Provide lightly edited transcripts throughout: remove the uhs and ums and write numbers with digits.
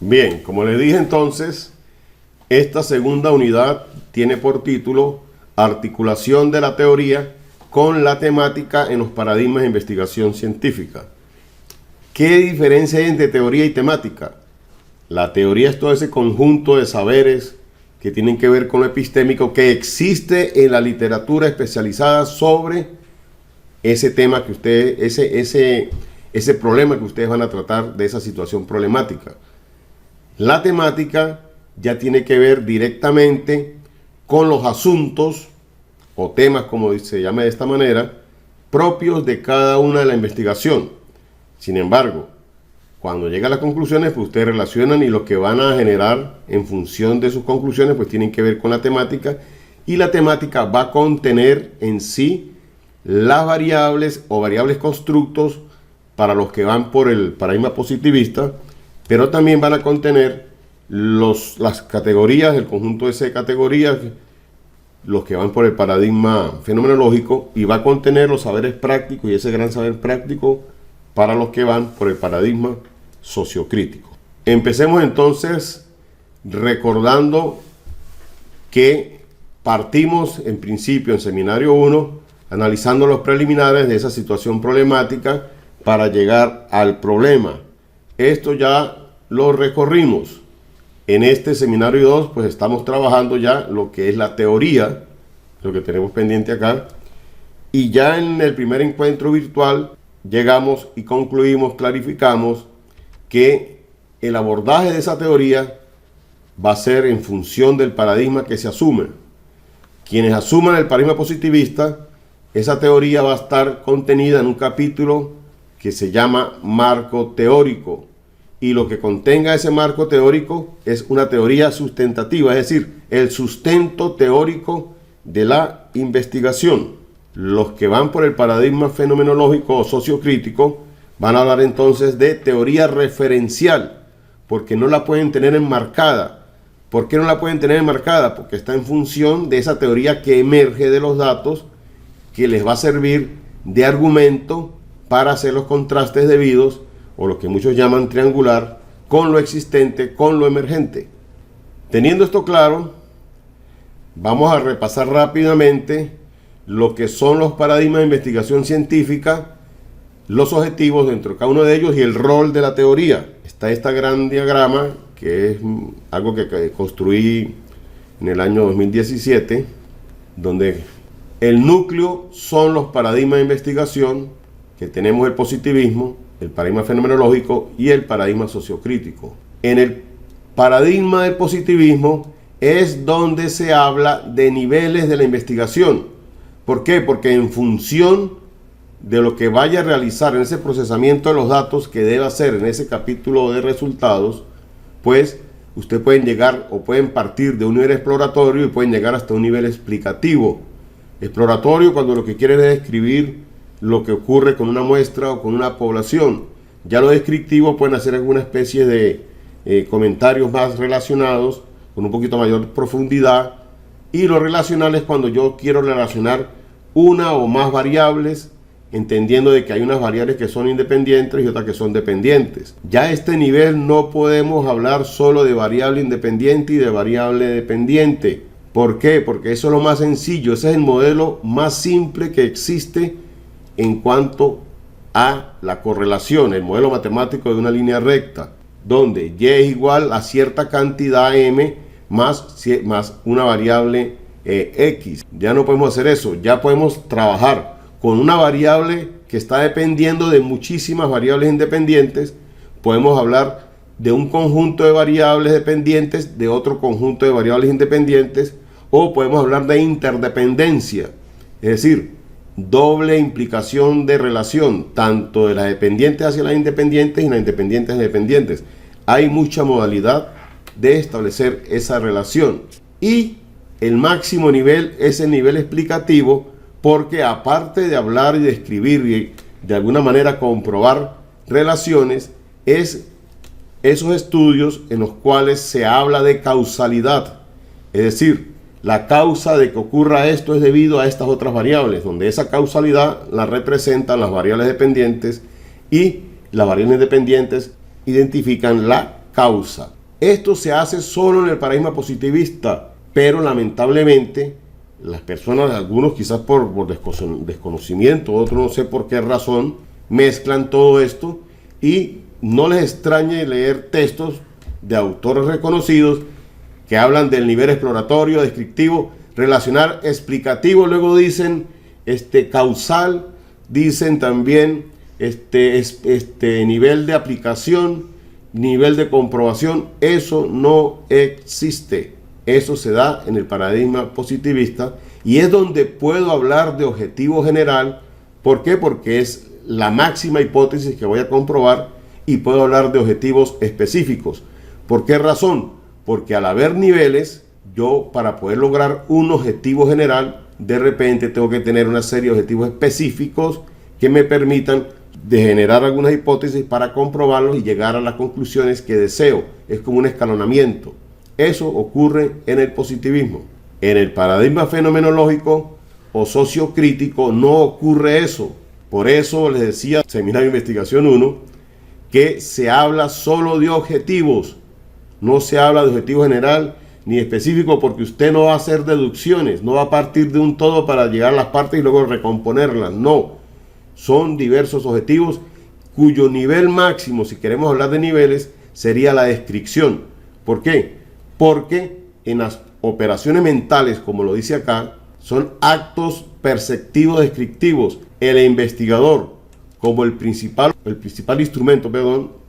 Bien, como les dije entonces, esta segunda unidad tiene por título Articulación de la teoría con la temática en los paradigmas de investigación científica. ¿Qué diferencia hay entre teoría y temática? La teoría es todo ese conjunto de saberes que tienen que ver con lo epistémico que existe en la literatura especializada sobre ese tema que ustedes, ese problema que ustedes van a tratar de esa situación problemática. La temática ya tiene que ver directamente con los asuntos o temas, como se llama de esta manera, propios de cada una de la investigación. Sin embargo, cuando llega a las conclusiones, pues ustedes relacionan y lo que van a generar en función de sus conclusiones, pues tienen que ver con la temática, y la temática va a contener en sí las variables o variables constructos para los que van por el paradigma positivista, pero también van a contener las categorías, el conjunto de categorías, los que van por el paradigma fenomenológico, y va a contener los saberes prácticos y ese gran saber práctico para los que van por el paradigma sociocrítico. Empecemos entonces recordando que partimos en principio en seminario 1 analizando los preliminares de esa situación problemática para llegar al problema. Esto ya lo recorrimos. En este seminario 2 pues estamos trabajando ya lo que es la teoría, lo que tenemos pendiente acá, y ya en el primer encuentro virtual llegamos y concluimos, clarificamos que el abordaje de esa teoría va a ser en función del paradigma que se asume. Quienes asuman el paradigma positivista, esa teoría va a estar contenida en un capítulo que se llama marco teórico, y lo que contenga ese marco teórico es una teoría sustentativa, es decir, el sustento teórico de la investigación. Los que van por el paradigma fenomenológico o sociocrítico van a hablar entonces de teoría referencial, porque no la pueden tener enmarcada. ¿Por qué no la pueden tener enmarcada? Porque está en función de esa teoría que emerge de los datos, que les va a servir de argumento para hacer los contrastes debidos, o lo que muchos llaman triangular, con lo existente, con lo emergente. Teniendo esto claro, vamos a repasar rápidamente lo que son los paradigmas de investigación científica, los objetivos dentro de cada uno de ellos y el rol de la teoría. Está este gran diagrama, que es algo que construí en el año 2017, donde el núcleo son los paradigmas de investigación, que tenemos el positivismo, el paradigma fenomenológico y el paradigma sociocrítico. En el paradigma del positivismo es donde se habla de niveles de la investigación. ¿Por qué? Porque en función de lo que vaya a realizar en ese procesamiento de los datos que debe hacer en ese capítulo de resultados, pues ustedes pueden llegar o pueden partir de un nivel exploratorio y pueden llegar hasta un nivel explicativo. Exploratorio cuando lo que quieren es describir lo que ocurre con una muestra o con una población. Ya lo descriptivo pueden hacer alguna especie de comentarios más relacionados, con un poquito mayor profundidad, y lo relacional es cuando yo quiero relacionar una o más variables, entendiendo de que hay unas variables que son independientes y otras que son dependientes. Ya a este nivel no podemos hablar solo de variable independiente y de variable dependiente. ¿Por qué? Porque eso es lo más sencillo, ese es el modelo más simple que existe en cuanto a la correlación, el modelo matemático de una línea recta, donde y es igual a cierta cantidad m más una variable x. Ya no podemos hacer eso, ya podemos trabajar con una variable que está dependiendo de muchísimas variables independientes. Podemos hablar de un conjunto de variables dependientes, de otro conjunto de variables independientes, o podemos hablar de interdependencia, es decir, doble implicación de relación, tanto de las dependientes hacia las independientes y las independientes hacia las dependientes. Hay mucha modalidad de establecer esa relación. Y el máximo nivel es el nivel explicativo, porque aparte de hablar y de escribir y de alguna manera comprobar relaciones, es esos estudios en los cuales se habla de causalidad, es decir, la causa de que ocurra esto es debido a estas otras variables, donde esa causalidad la representan las variables dependientes y las variables independientes identifican la causa. Esto se hace solo en el paradigma positivista, pero lamentablemente las personas, algunos quizás por desconocimiento, otros no sé por qué razón, mezclan todo esto y no les extrañe leer textos de autores reconocidos que hablan del nivel exploratorio, descriptivo, relacional, explicativo, luego dicen causal, dicen también nivel de aplicación, nivel de comprobación. Eso no existe. Eso se da en el paradigma positivista y es donde puedo hablar de objetivo general. ¿Por qué? Porque es la máxima hipótesis que voy a comprobar y puedo hablar de objetivos específicos. ¿Por qué razón? Porque al haber niveles, yo para poder lograr un objetivo general, de repente tengo que tener una serie de objetivos específicos que me permitan de generar algunas hipótesis para comprobarlos y llegar a las conclusiones que deseo. Es como un escalonamiento. Eso ocurre en el positivismo. En el paradigma fenomenológico o sociocrítico no ocurre eso. Por eso les decía, Seminario de Investigación 1, que se habla solo de objetivos. No se habla de objetivo general ni específico, porque usted no va a hacer deducciones, no va a partir de un todo para llegar a las partes y luego recomponerlas. No, son diversos objetivos cuyo nivel máximo, si queremos hablar de niveles, sería la descripción. ¿Por qué? Porque en las operaciones mentales, como lo dice acá, son actos perceptivos descriptivos. El investigador, como el principal instrumento,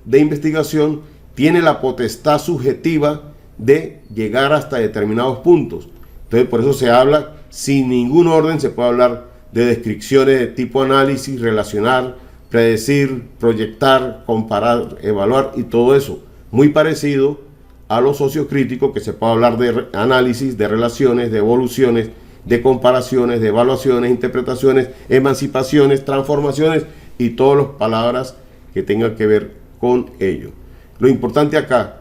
de investigación, tiene la potestad subjetiva de llegar hasta determinados puntos. Entonces, por eso se habla sin ningún orden. Se puede hablar de descripciones de tipo análisis, relacionar, predecir, proyectar, comparar, evaluar y todo eso. Muy parecido a lo sociocrítico, que se puede hablar de análisis, de relaciones, de evoluciones, de comparaciones, de evaluaciones, interpretaciones, emancipaciones, transformaciones y todas las palabras que tengan que ver con ello. Lo importante acá,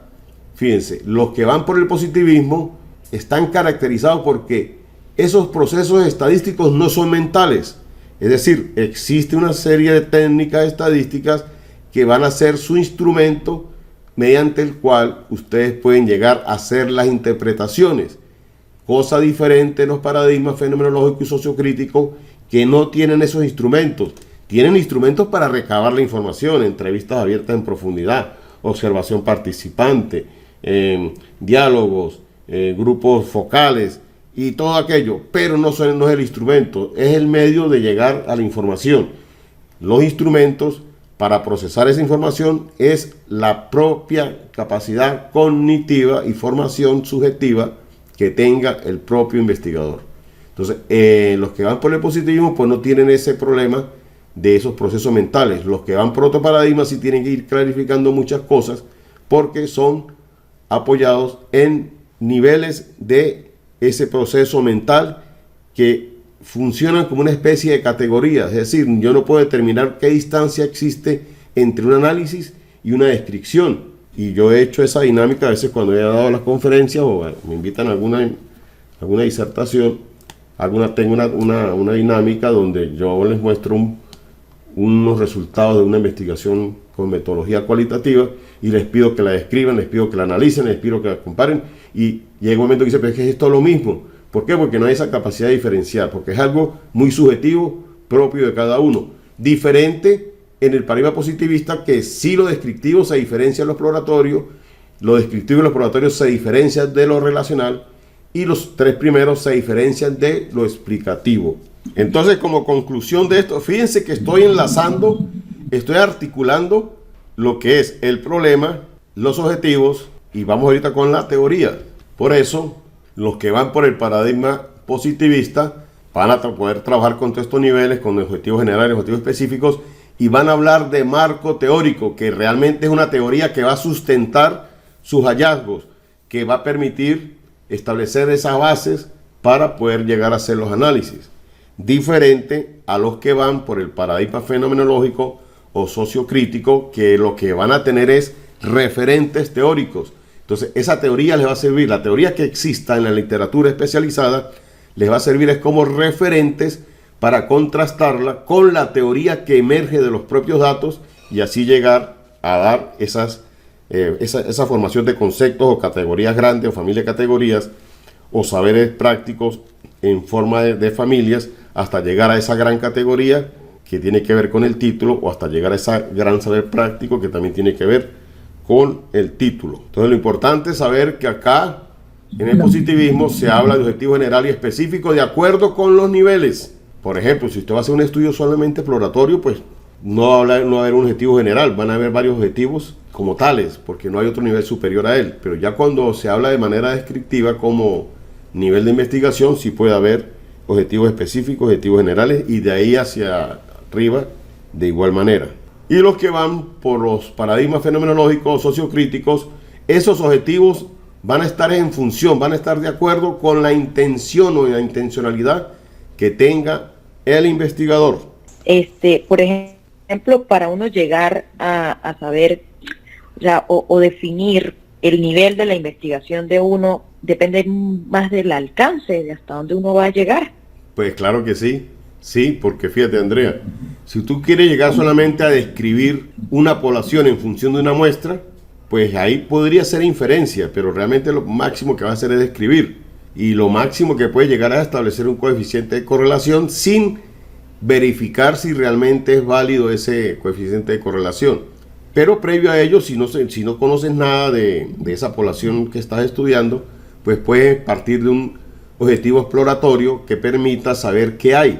fíjense, los que van por el positivismo están caracterizados porque esos procesos estadísticos no son mentales. Es decir, existe una serie de técnicas estadísticas que van a ser su instrumento mediante el cual ustedes pueden llegar a hacer las interpretaciones. Cosa diferente en los paradigmas fenomenológicos y sociocríticos, que no tienen esos instrumentos. Tienen instrumentos para recabar la información, entrevistas abiertas en profundidad, observación participante, diálogos, grupos focales y todo aquello, pero no es el instrumento, es el medio de llegar a la información. Los instrumentos para procesar esa información es la propia capacidad cognitiva y formación subjetiva que tenga el propio investigador. Entonces, los que van por el positivismo pues no tienen ese problema de esos procesos mentales. Los que van por otro paradigma sí tienen que ir clarificando muchas cosas porque son apoyados en niveles de ese proceso mental que funcionan como una especie de categoría. Es decir, yo no puedo determinar qué distancia existe entre un análisis y una descripción. Y yo he hecho esa dinámica a veces cuando he dado las conferencias o me invitan a alguna disertación. Tengo una dinámica donde yo les muestro unos resultados de una investigación con metodología cualitativa y les pido que la describan, les pido que la analicen, les pido que la comparen y llega un momento que dice, pero es que es todo lo mismo. ¿Por qué? Porque no hay esa capacidad de diferenciar, porque es algo muy subjetivo propio de cada uno. Diferente en el paradigma positivista, que sí lo descriptivo se diferencia de lo exploratorio, lo descriptivo y lo exploratorio se diferencian de lo relacional y los tres primeros se diferencian de lo explicativo. Entonces, como conclusión de esto, fíjense que estoy enlazando, estoy articulando lo que es el problema, los objetivos y vamos ahorita con la teoría. Por eso, los que van por el paradigma positivista van a poder trabajar con todos estos niveles, con objetivos generales, objetivos específicos y van a hablar de marco teórico, que realmente es una teoría que va a sustentar sus hallazgos, que va a permitir establecer esas bases para poder llegar a hacer los análisis. Diferente a los que van por el paradigma fenomenológico o sociocrítico, que lo que van a tener es referentes teóricos. Entonces, esa teoría les va a servir, la teoría que exista en la literatura especializada, les va a servir es como referentes para contrastarla con la teoría que emerge de los propios datos y así llegar a dar esas esa formación de conceptos o categorías grandes o familia de categorías o saberes prácticos en forma de familias hasta llegar a esa gran categoría que tiene que ver con el título o hasta llegar a ese gran saber práctico que también tiene que ver con el título. Entonces lo importante es saber que acá en el positivismo se habla de objetivo general y específico de acuerdo con los niveles. Por ejemplo, si usted va a hacer un estudio solamente exploratorio, pues no va a haber un objetivo general, van a haber varios objetivos como tales, porque no hay otro nivel superior a él. Pero ya cuando se habla de manera descriptiva como nivel de investigación, sí puede haber objetivos específicos, objetivos generales y de ahí hacia arriba de igual manera. Y los que van por los paradigmas fenomenológicos, sociocríticos, esos objetivos van a estar en función, van a estar de acuerdo con la intención o la intencionalidad que tenga el investigador. Por ejemplo, para uno llegar a saber o definir el nivel de la investigación de uno, depende más del alcance, de hasta dónde uno va a llegar. Pues claro que sí, sí, porque fíjate, Andrea, si tú quieres llegar solamente a describir una población en función de una muestra, pues ahí podría ser inferencia, pero realmente lo máximo que va a hacer es describir. Y lo máximo que puede llegar a establecer un coeficiente de correlación sin verificar si realmente es válido ese coeficiente de correlación. Pero previo a ello, si no conoces nada de esa población que estás estudiando, pues puedes partir de un objetivo exploratorio que permita saber qué hay,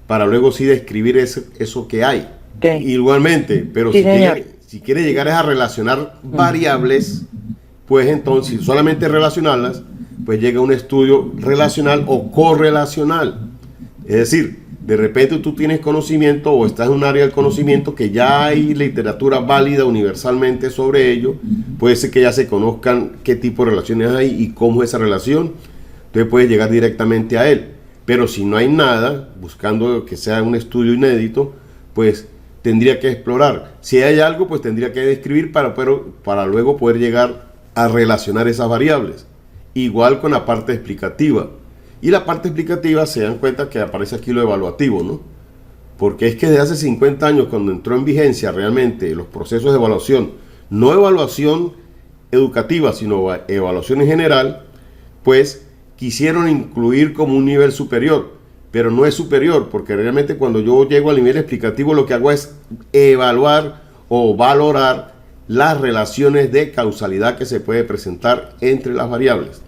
para luego sí describir eso que hay. Okay. Igualmente, pero sí, si quieres llegar a relacionar variables, pues entonces solamente relacionarlas, pues llega un estudio relacional o correlacional. Es decir, de repente tú tienes conocimiento o estás en un área del conocimiento que ya hay literatura válida universalmente sobre ello, puede ser que ya se conozcan qué tipo de relaciones hay y cómo es esa relación, entonces puedes llegar directamente a él. Pero si no hay nada, buscando que sea un estudio inédito, pues tendría que explorar. Si hay algo, pues tendría que describir para luego poder llegar a relacionar esas variables. Igual con la parte explicativa. Y la parte explicativa, se dan cuenta que aparece aquí lo evaluativo, ¿no? Porque es que desde hace 50 años, cuando entró en vigencia realmente los procesos de evaluación, no evaluación educativa, sino evaluación en general, pues quisieron incluir como un nivel superior, pero no es superior, porque realmente cuando yo llego al nivel explicativo lo que hago es evaluar o valorar las relaciones de causalidad que se puede presentar entre las variables.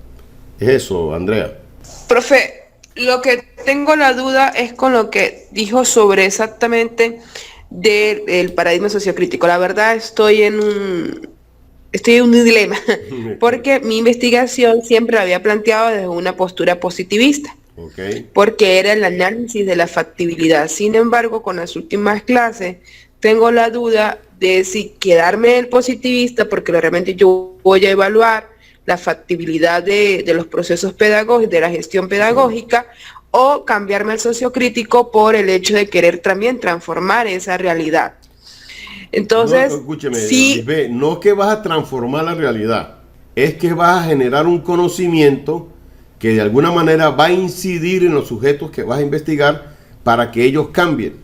Es eso, Andrea. Profe, lo que tengo la duda es con lo que dijo sobre exactamente del paradigma sociocrítico. La verdad estoy en un dilema, porque mi investigación siempre la había planteado desde una postura positivista, porque era el análisis de la factibilidad. Sin embargo, con las últimas clases tengo la duda de si quedarme en el positivista, porque realmente yo voy a evaluar la factibilidad de los procesos pedagógicos, de la gestión pedagógica, o cambiarme al sociocrítico por el hecho de querer también transformar esa realidad. Entonces, no, escúcheme, Lisbeth, no es que vas a transformar la realidad, es que vas a generar un conocimiento que de alguna manera va a incidir en los sujetos que vas a investigar para que ellos cambien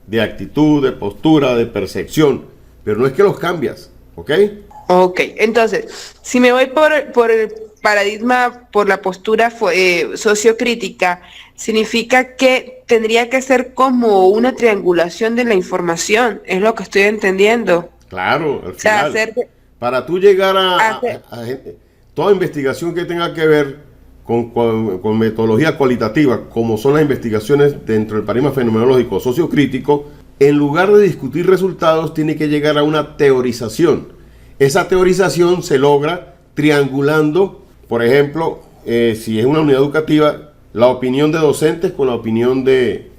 de actitud, de postura, de percepción, pero no es que los cambias, ¿ok? Ok, entonces, si me voy por el paradigma, por la postura sociocrítica, significa que tendría que ser como una triangulación de la información, es lo que estoy entendiendo. Claro, al final, para tú llegar a toda investigación que tenga que ver con metodología cualitativa, como son las investigaciones dentro del paradigma fenomenológico sociocrítico, en lugar de discutir resultados, tiene que llegar a una teorización. Esa teorización se logra triangulando, por ejemplo, si es una unidad educativa, la opinión de docentes con la opinión de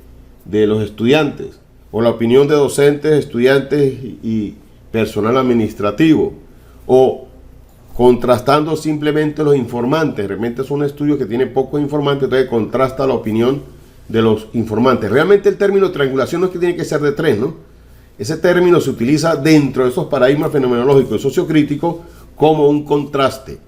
los estudiantes, o la opinión de docentes, estudiantes y personal administrativo, o contrastando simplemente los informantes. Realmente es un estudio que tiene pocos informantes, entonces contrasta la opinión de los informantes. Realmente el término triangulación no es que tiene que ser de tres, ¿no? Ese término se utiliza dentro de esos paradigmas fenomenológicos y sociocríticos como un contraste.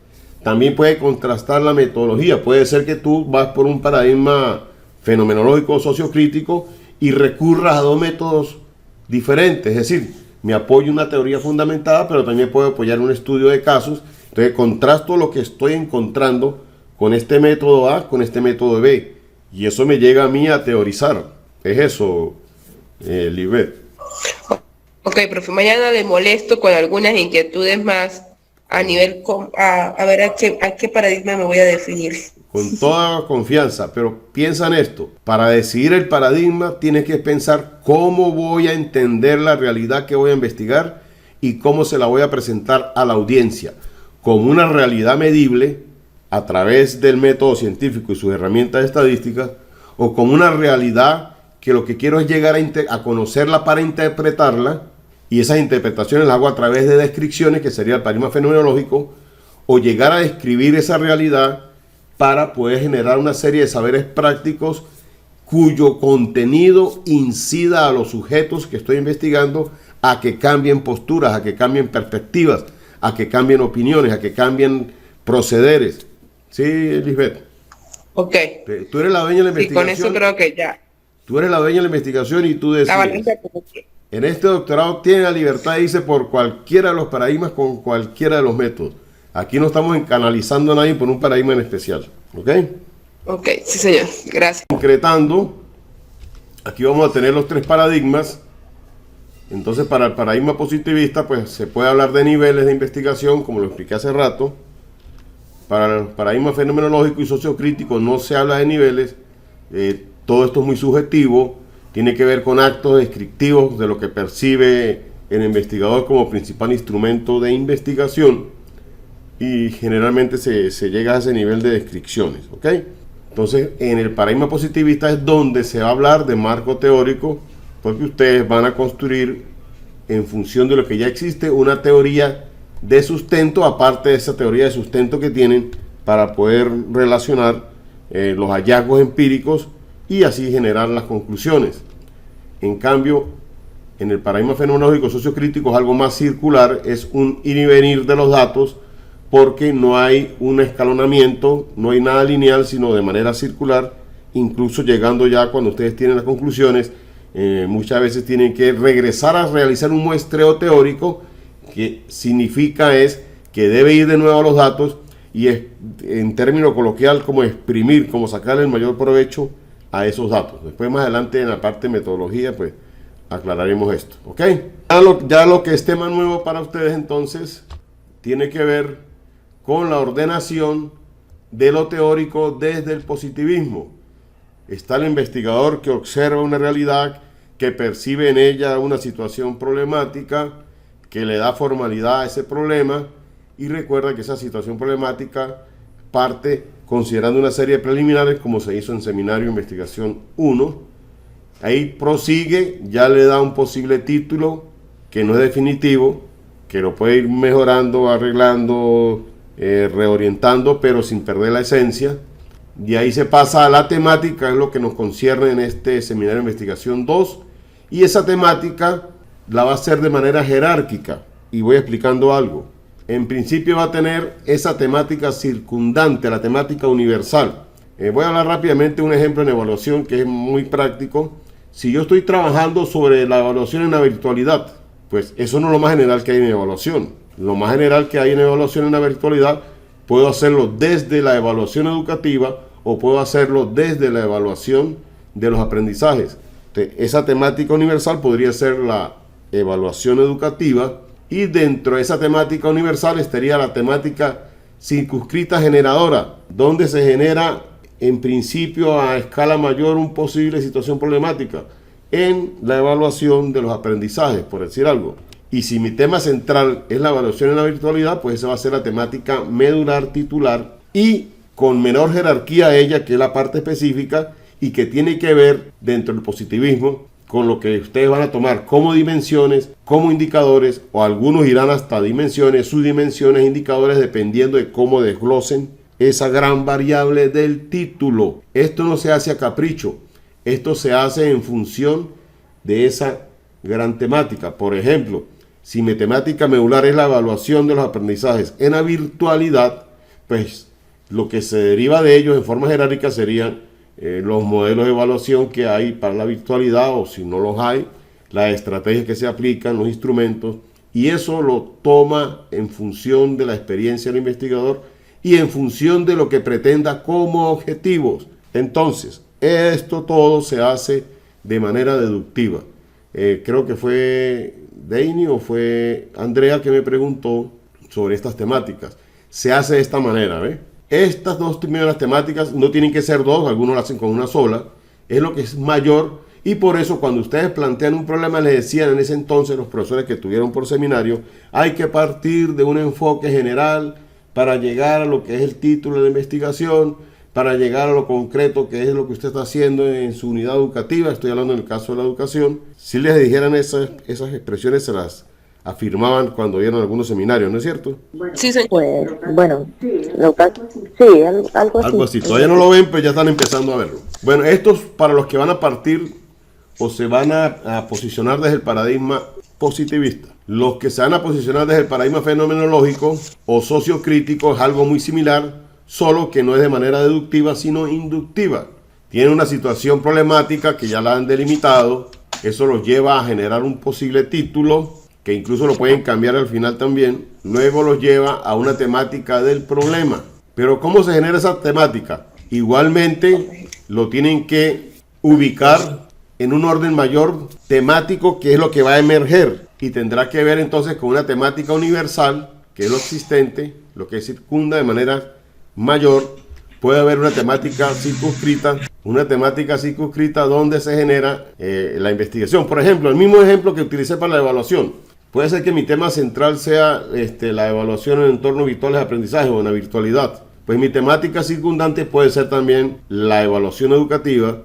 También puede contrastar la metodología. Puede ser que tú vas por un paradigma fenomenológico o sociocrítico y recurras a dos métodos diferentes. Es decir, me apoyo una teoría fundamentada, pero también puedo apoyar un estudio de casos. Entonces contrasto lo que estoy encontrando con este método A, con este método B. Y eso me llega a mí a teorizar. Es eso, Lisbeth. Ok, profe, mañana le molesto con algunas inquietudes más a nivel, a ver a qué paradigma me voy a definir. Con toda confianza, pero piensa en esto. Para decidir el paradigma tienes que pensar cómo voy a entender la realidad que voy a investigar y cómo se la voy a presentar a la audiencia. Como una realidad medible a través del método científico y sus herramientas estadísticas, o como una realidad que lo que quiero es llegar a conocerla para interpretarla, y esas interpretaciones las hago a través de descripciones, que sería el paradigma fenomenológico, o llegar a describir esa realidad para poder generar una serie de saberes prácticos cuyo contenido incida a los sujetos que estoy investigando a que cambien posturas, a que cambien perspectivas, a que cambien opiniones, a que cambien procederes. Sí, Lisbeth. Ok. Tú eres la dueña de la Sí, con investigación. eso creo que ya. Tú eres la dueña de la investigación y tú La decides. balanza como que. En este doctorado tiene la libertad de irse por cualquiera de los paradigmas con cualquiera de los métodos. Aquí no estamos canalizando a nadie por un paradigma en especial. ¿Ok? Ok, sí señor, gracias. Concretando, aquí vamos a tener los tres paradigmas. Entonces, para el paradigma positivista, pues se puede hablar de niveles de investigación, como lo expliqué hace rato. Para el paradigma fenomenológico y sociocrítico no se habla de niveles. Todo esto es muy subjetivo. Tiene que ver con actos descriptivos de lo que percibe el investigador como principal instrumento de investigación. Y generalmente se llega a ese nivel de descripciones. ¿Ok? Entonces, en el paradigma positivista es donde se va a hablar de marco teórico, porque ustedes van a construir, en función de lo que ya existe, una teoría de sustento, aparte de esa teoría de sustento que tienen, para poder relacionar los hallazgos empíricos y así generar las conclusiones. En cambio, en el paradigma fenomenológico sociocrítico es algo más circular, es un ir y venir de los datos, porque no hay un escalonamiento, no hay nada lineal, sino de manera circular, incluso llegando ya cuando ustedes tienen las conclusiones, muchas veces tienen que regresar a realizar un muestreo teórico, que significa es que debe ir de nuevo a los datos y es, en término coloquial, como exprimir, como sacarle el mayor provecho a esos datos. Después más adelante en la parte de metodología pues aclararemos esto, ¿ok? Ya lo que es tema nuevo para ustedes entonces tiene que ver con la ordenación de lo teórico desde el positivismo. Está el investigador que observa una realidad, que percibe en ella una situación problemática, que le da formalidad a ese problema, y recuerda que esa situación problemática parte considerando una serie de preliminares, como se hizo en Seminario de Investigación 1. Ahí prosigue, ya le da un posible título que no es definitivo, que lo puede ir mejorando, arreglando, reorientando, pero sin perder la esencia. De ahí se pasa a la temática, es lo que nos concierne en este Seminario de Investigación 2, y esa temática la va a hacer de manera jerárquica, y voy explicando algo. En principio va a tener esa temática circundante, la temática universal. Voy a hablar rápidamente de un ejemplo en evaluación que es muy práctico. Si yo estoy trabajando sobre la evaluación en la virtualidad, pues eso no es lo más general que hay en evaluación. Lo más general que hay en evaluación en la virtualidad, puedo hacerlo desde la evaluación educativa o puedo hacerlo desde la evaluación de los aprendizajes. Entonces, esa temática universal podría ser la evaluación educativa, y dentro de esa temática universal estaría la temática circunscrita generadora, donde se genera en principio a escala mayor una posible situación problemática en la evaluación de los aprendizajes, por decir algo. Y si mi tema central es la evaluación en la virtualidad, pues esa va a ser la temática medular titular, y con menor jerarquía a ella, que es la parte específica y que tiene que ver dentro del positivismo con lo que ustedes van a tomar como dimensiones, como indicadores, o algunos irán hasta dimensiones, subdimensiones, indicadores, dependiendo de cómo desglosen esa gran variable del título. Esto no se hace a capricho, esto se hace en función de esa gran temática. Por ejemplo, si mi temática medular es la evaluación de los aprendizajes en la virtualidad, pues lo que se deriva de ellos en forma jerárquica serían los modelos de evaluación que hay para la virtualidad, o si no los hay, las estrategias que se aplican, los instrumentos, y eso lo toma en función de la experiencia del investigador y en función de lo que pretenda como objetivos. Entonces, esto todo se hace de manera deductiva. Creo que fue Deini o fue Andrea que me preguntó sobre estas temáticas. Se hace de esta manera, ¿ves? Estas dos primeras temáticas no tienen que ser dos, algunos lo hacen con una sola, es lo que es mayor, y por eso cuando ustedes plantean un problema, les decían en ese entonces los profesores que tuvieron por seminario, hay que partir de un enfoque general para llegar a lo que es el título de la investigación, para llegar a lo concreto que es lo que usted está haciendo en su unidad educativa. Estoy hablando en el caso de la educación. Si les dijeran esas expresiones, se las afirmaban cuando vieron algunos seminarios, ¿no es cierto? Sí, señor. Pues, bueno, algo así. Todavía no lo ven, pero ya están empezando a verlo. Bueno, estos para los que van a partir o se van a posicionar desde el paradigma positivista. Los que se van a posicionar desde el paradigma fenomenológico o sociocrítico es algo muy similar, solo que no es de manera deductiva, sino inductiva. Tienen una situación problemática que ya la han delimitado, eso los lleva a generar un posible título, que incluso lo pueden cambiar al final también, luego los lleva a una temática del problema. Pero ¿cómo se genera esa temática? Igualmente lo tienen que ubicar en un orden mayor temático, que es lo que va a emerger, y tendrá que ver entonces con una temática universal, que es lo existente, lo que circunda de manera mayor. Puede haber una temática circunscrita donde se genera la investigación. Por ejemplo, el mismo ejemplo que utilicé para la evaluación. Puede ser que mi tema central sea la evaluación en entornos virtuales de aprendizaje o en la virtualidad. Pues mi temática circundante puede ser también la evaluación educativa.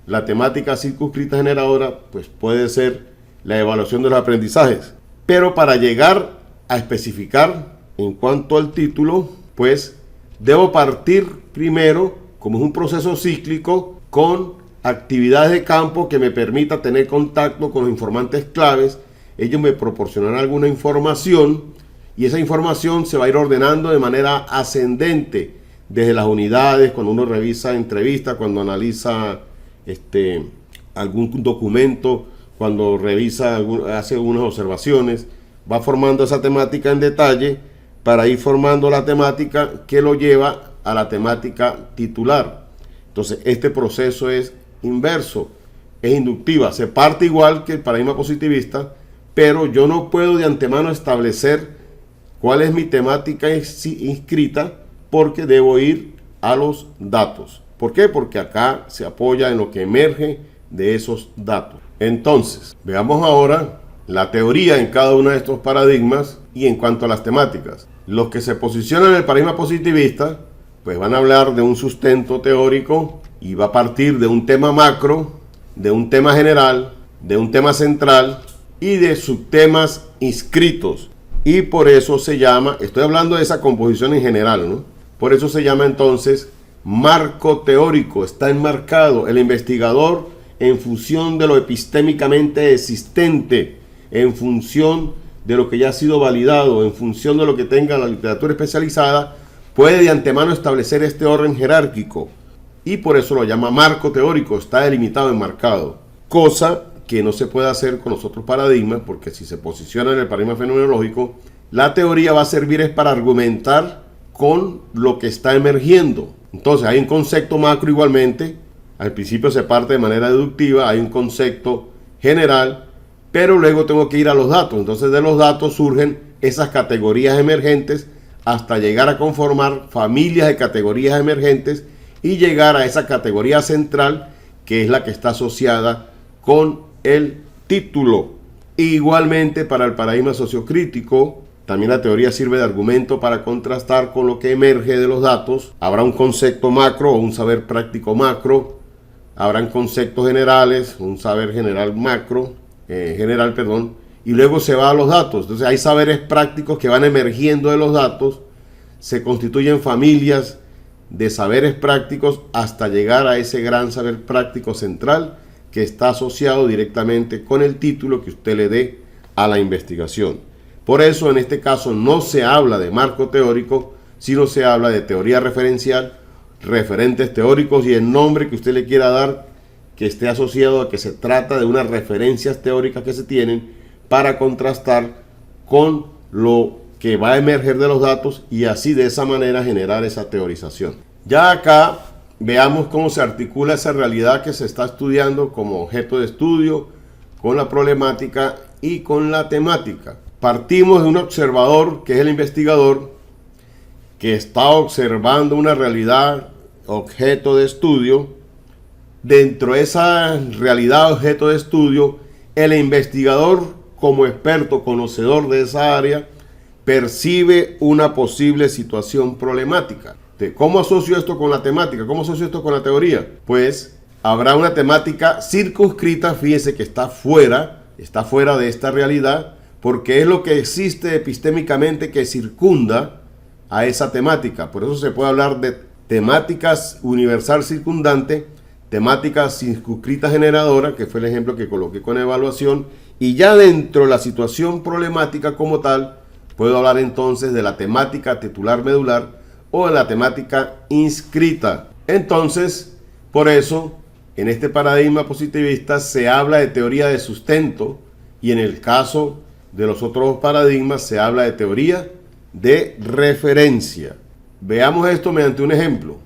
La temática circunscrita generadora pues puede ser la evaluación de los aprendizajes. Pero para llegar a especificar en cuanto al título, pues debo partir primero, como es un proceso cíclico, con actividades de campo que me permita tener contacto con los informantes claves. Ellos me proporcionarán alguna información y esa información se va a ir ordenando de manera ascendente desde las unidades, cuando uno revisa entrevistas, cuando analiza algún documento, cuando revisa, hace algunas observaciones, va formando esa temática en detalle para ir formando la temática que lo lleva a la temática titular. Entonces, este proceso es inverso, es inductiva, se parte igual que el paradigma positivista, pero yo no puedo de antemano establecer cuál es mi temática inscrita porque debo ir a los datos. ¿Por qué? Porque acá se apoya en lo que emerge de esos datos. Entonces, veamos ahora la teoría en cada uno de estos paradigmas y en cuanto a las temáticas. Los que se posicionan en el paradigma positivista, pues van a hablar de un sustento teórico y va a partir de un tema macro, de un tema general, de un tema central y de subtemas inscritos. Y por eso se llama, estoy hablando de esa composición en general, ¿no? Por eso se llama entonces marco teórico, está enmarcado el investigador en función de lo epistémicamente existente, en función de lo que ya ha sido validado, en función de lo que tenga la literatura especializada, puede de antemano establecer este orden jerárquico y por eso lo llama marco teórico, está delimitado, enmarcado, cosa que no se puede hacer con los otros paradigmas, porque si se posiciona en el paradigma fenomenológico, la teoría va a servir es para argumentar con lo que está emergiendo. Entonces hay un concepto macro igualmente, al principio se parte de manera deductiva, hay un concepto general, pero luego tengo que ir a los datos. Entonces de los datos surgen esas categorías emergentes hasta llegar a conformar familias de categorías emergentes y llegar a esa categoría central que es la que está asociada con el título. Igualmente para el paradigma sociocrítico, también la teoría sirve de argumento para contrastar con lo que emerge de los datos. Habrá un concepto macro o un saber práctico macro, habrán conceptos generales, un saber general macro, y luego se va a los datos. Entonces hay saberes prácticos que van emergiendo de los datos, se constituyen familias de saberes prácticos hasta llegar a ese gran saber práctico central que está asociado directamente con el título que usted le dé a la investigación. Por eso en este caso no se habla de marco teórico, sino se habla de teoría referencial, referentes teóricos y el nombre que usted le quiera dar que esté asociado a que se trata de unas referencias teóricas que se tienen para contrastar con lo que va a emerger de los datos y así de esa manera generar esa teorización. Ya acá veamos cómo se articula esa realidad que se está estudiando como objeto de estudio, con la problemática y con la temática. Partimos de un observador que es el investigador que está observando una realidad objeto de estudio. Dentro de esa realidad objeto de estudio, el investigador como experto conocedor de esa área percibe una posible situación problemática. ¿Cómo asocio esto con la temática? ¿Cómo asocio esto con la teoría? Pues habrá una temática circunscrita, fíjense que está fuera de esta realidad, porque es lo que existe epistémicamente que circunda a esa temática. Por eso se puede hablar de temáticas universal circundante, temática circunscrita generadora, que fue el ejemplo que coloqué con evaluación, y ya dentro de la situación problemática como tal, puedo hablar entonces de la temática titular medular o de la temática inscrita. Entonces, por eso, en este paradigma positivista se habla de teoría de sustento y en el caso de los otros paradigmas se habla de teoría de referencia. Veamos esto mediante un ejemplo.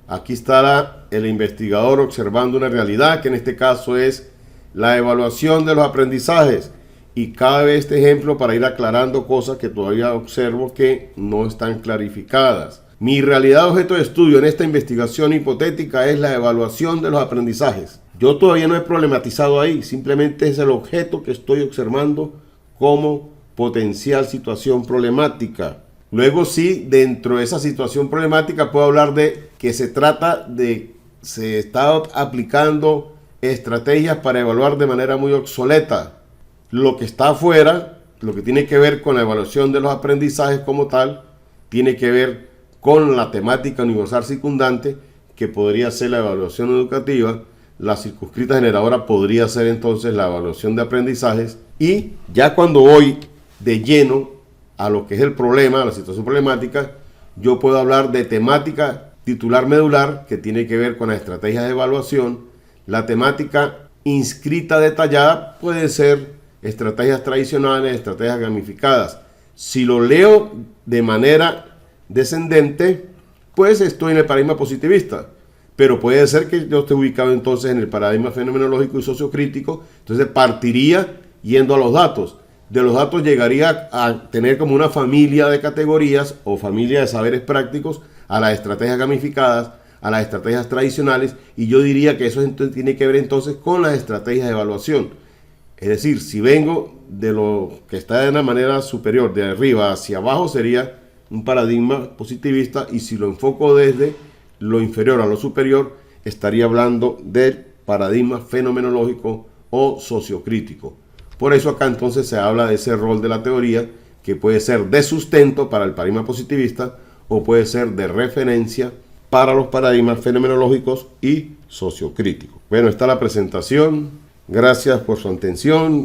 Aquí está el investigador observando una realidad, que en este caso es la evaluación de los aprendizajes. Y cabe este ejemplo para ir aclarando cosas que todavía observo que no están clarificadas. Mi realidad objeto de estudio en esta investigación hipotética es la evaluación de los aprendizajes. Yo todavía no he problematizado ahí, simplemente es el objeto que estoy observando como potencial situación problemática. Luego sí, dentro de esa situación problemática puedo hablar de que se está aplicando estrategias para evaluar de manera muy obsoleta. Lo que está afuera, lo que tiene que ver con la evaluación de los aprendizajes como tal, tiene que ver con la temática universal circundante, que podría ser la evaluación educativa. La circunscrita generadora podría ser entonces la evaluación de aprendizajes. Y ya cuando voy de lleno a lo que es el problema, a la situación problemática, yo puedo hablar de temática titular medular, que tiene que ver con las estrategias de evaluación. La temática inscrita detallada puede ser estrategias tradicionales, estrategias gamificadas. Si lo leo de manera descendente, pues estoy en el paradigma positivista. Pero puede ser que yo esté ubicado entonces en el paradigma fenomenológico y sociocrítico, entonces partiría yendo a los datos. De los datos llegaría a tener como una familia de categorías o familia de saberes prácticos a las estrategias gamificadas, a las estrategias tradicionales, y yo diría que eso tiene que ver entonces con las estrategias de evaluación. Es decir, si vengo de lo que está de una manera superior, de arriba hacia abajo, sería un paradigma positivista, y si lo enfoco desde lo inferior a lo superior, estaría hablando del paradigma fenomenológico o sociocrítico. Por eso acá entonces se habla de ese rol de la teoría, que puede ser de sustento para el paradigma positivista o puede ser de referencia para los paradigmas fenomenológicos y sociocríticos. Bueno, está la presentación. Gracias por su atención.